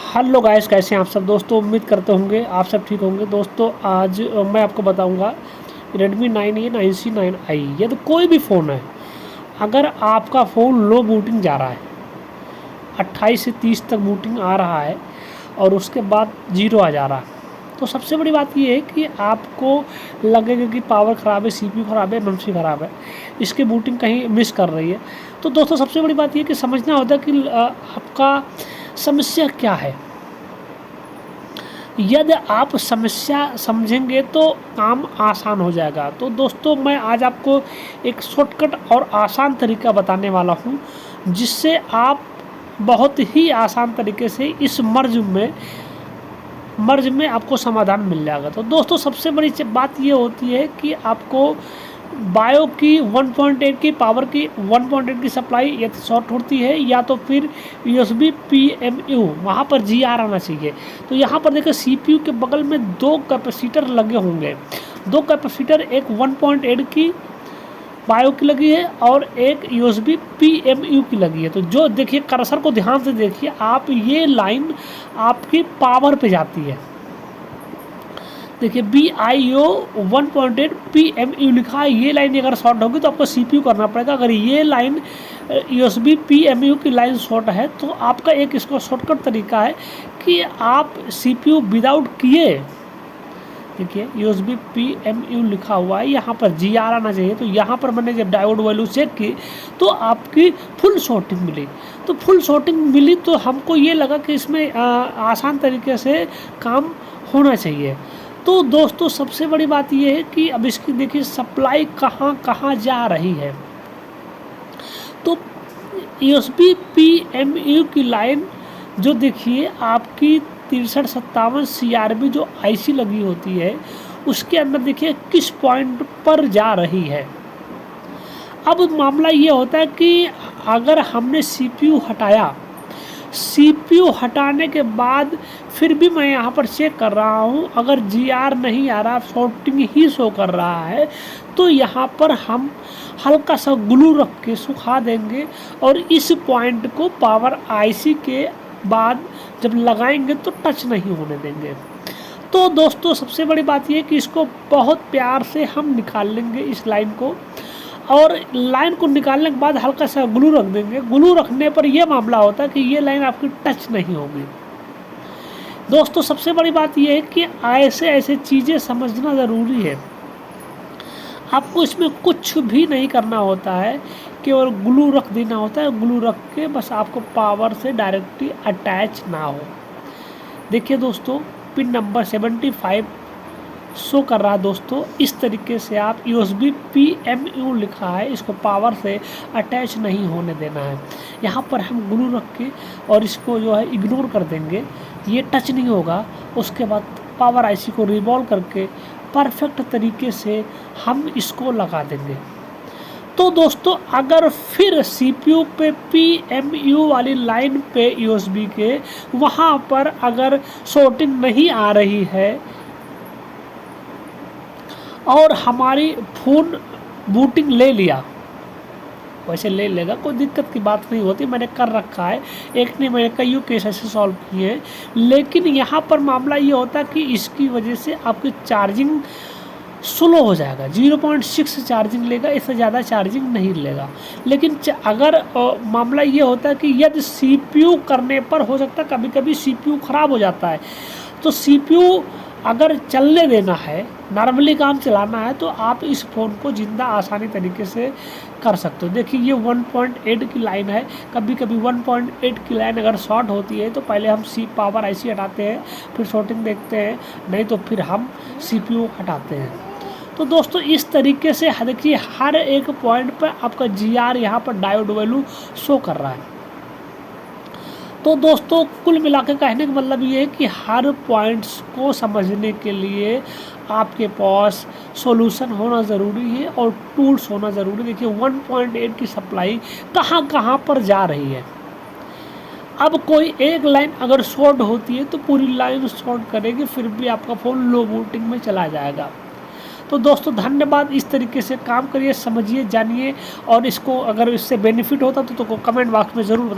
Hello guys, कैसे हैं आप सब दोस्तों। उम्मीद करते होंगे आप सब ठीक होंगे। दोस्तों आज मैं आपको बताऊंगा Redmi 9A 9C9i। ये तो कोई भी फ़ोन है, अगर आपका फ़ोन लो बूटिंग जा रहा है, 28 से 30 तक बूटिंग आ रहा है और उसके बाद जीरो आ जा रहा है, तो सबसे बड़ी बात ये है कि आपको लगेगा कि पावर ख़राब है, CPU ख़राब है, MMC ख़राब है, इसकी बूटिंग कहीं मिस कर रही है। तो दोस्तों सबसे बड़ी बात ये कि समझना होता है कि आपका समस्या क्या है। यदि आप समस्या समझेंगे तो काम आसान हो जाएगा। तो दोस्तों मैं आज आपको एक शॉर्टकट और आसान तरीका बताने वाला हूं, जिससे आप बहुत ही आसान तरीके से इस मर्ज में आपको समाधान मिल जाएगा। तो दोस्तों सबसे बड़ी बात ये होती है कि आपको बायो की 1.8 की पावर की 1.8 की सप्लाई या तो शॉर्ट होती है या तो फिर USB PMU, वहाँ पर GR आना चाहिए। तो यहाँ पर देखिए CPU के बगल में दो कैपेसिटर लगे होंगे, दो कैपेसिटर, एक 1.8 की बायो की लगी है और एक USB PMU की लगी है। तो जो देखिए कर्सर को ध्यान से देखिए आप, ये लाइन आपकी पावर पे जाती है। देखिए BIO 1.8 PMU लिखा है, ये लाइन अगर शॉर्ट होगी तो आपको CPU करना पड़ेगा। अगर ये लाइन USB PMU की लाइन शॉर्ट है तो आपका एक इसको शॉर्टकट तरीका है कि आप CPU विदाउट किए, देखिए USB PMU लिखा हुआ है, यहाँ पर GR आना चाहिए। तो यहाँ पर मैंने जब डायोड वैल्यू चेक की तो आपकी फुल शॉर्टिंग मिली। तो फुल शॉर्टिंग मिली तो हमको ये लगा कि इसमें आसान तरीके से काम होना चाहिए। तो दोस्तों सबसे बड़ी बात ये है कि अब इसकी देखिए सप्लाई कहाँ कहाँ जा रही है। तो USB PMU की लाइन जो देखिए आपकी 6357 CRB जो IC लगी होती है, उसके अंदर देखिए किस पॉइंट पर जा रही है। अब मामला ये होता है कि अगर हमने CPU हटाया, CPU हटाने के बाद फिर भी मैं यहाँ पर चेक कर रहा हूँ, अगर GR नहीं आ रहा, शॉर्टिंग ही शो कर रहा है, तो यहाँ पर हम हल्का सा ग्लू रख के सुखा देंगे और इस पॉइंट को पावर IC के बाद जब लगाएंगे तो टच नहीं होने देंगे। तो दोस्तों सबसे बड़ी बात यह कि इसको बहुत प्यार से हम निकाल लेंगे इस लाइन को, और लाइन को निकालने के बाद हल्का सा ग्लू रख देंगे। ग्लू रखने पर यह मामला होता है कि ये लाइन आपकी टच नहीं होगी। दोस्तों सबसे बड़ी बात यह है कि ऐसे चीज़ें समझना ज़रूरी है। आपको इसमें कुछ भी नहीं करना होता है, केवल ग्लू रख देना होता है। ग्लू रख के बस आपको पावर से डायरेक्टली अटैच ना हो। देखिए दोस्तों पिन नंबर 75 शो कर रहा है। दोस्तों इस तरीके से आप USB PMU लिखा है, इसको पावर से अटैच नहीं होने देना है। यहाँ पर हम ग्लू रख के और इसको जो है इग्नोर कर देंगे, ये टच नहीं होगा। उसके बाद पावर IC को रिवॉल्व करके परफेक्ट तरीके से हम इसको लगा देंगे। तो दोस्तों अगर फिर CPU पे PMU वाली लाइन पे USB के वहाँ पर अगर शॉर्टिंग नहीं आ रही है और हमारी फ़ोन बूटिंग ले लिया, वैसे ले लेगा, कोई दिक्कत की बात नहीं होती, मैंने कर रखा है, एक नहीं मैंने कईयों केस ऐसे सॉल्व किए हैं। लेकिन यहाँ पर मामला ये होता है कि इसकी वजह से आपकी चार्जिंग स्लो हो जाएगा, 0.6 चार्जिंग लेगा, इससे ज़्यादा चार्जिंग नहीं लेगा। लेकिन अगर मामला ये होता है कि यदि CPU करने पर हो सकता है कभी कभी CPU ख़राब हो जाता है, तो CPU अगर चलने देना है, नॉर्मली काम चलाना है, तो आप इस फ़ोन को ज़िंदा आसानी तरीके से कर सकते हो। देखिए ये 1.8 की लाइन है, कभी कभी 1.8 की लाइन अगर शॉर्ट होती है तो पहले हम पावर IC हटाते हैं, फिर शॉर्टिंग देखते हैं, नहीं तो फिर हम CPU हटाते हैं। तो दोस्तों इस तरीके से देखिए हर एक पॉइंट पर आपका GR यहाँ पर डायोड वैल्यू शो कर रहा है। तो दोस्तों कुल मिला के कहने का मतलब ये है कि हर पॉइंट्स को समझने के लिए आपके पास सॉल्यूशन होना ज़रूरी है और टूल्स होना ज़रूरी है। देखिए 1.8 की सप्लाई कहाँ कहाँ पर जा रही है। अब कोई एक लाइन अगर शॉर्ट होती है तो पूरी लाइन शॉर्ट करेगी, फिर भी आपका फ़ोन लो बूटिंग में चला जाएगा। तो दोस्तों धन्यवाद, इस तरीके से काम करिए, समझिए, जानिए, और इसको अगर इससे बेनिफिट होता तो कमेंट बॉक्स में ज़रूर बताइए।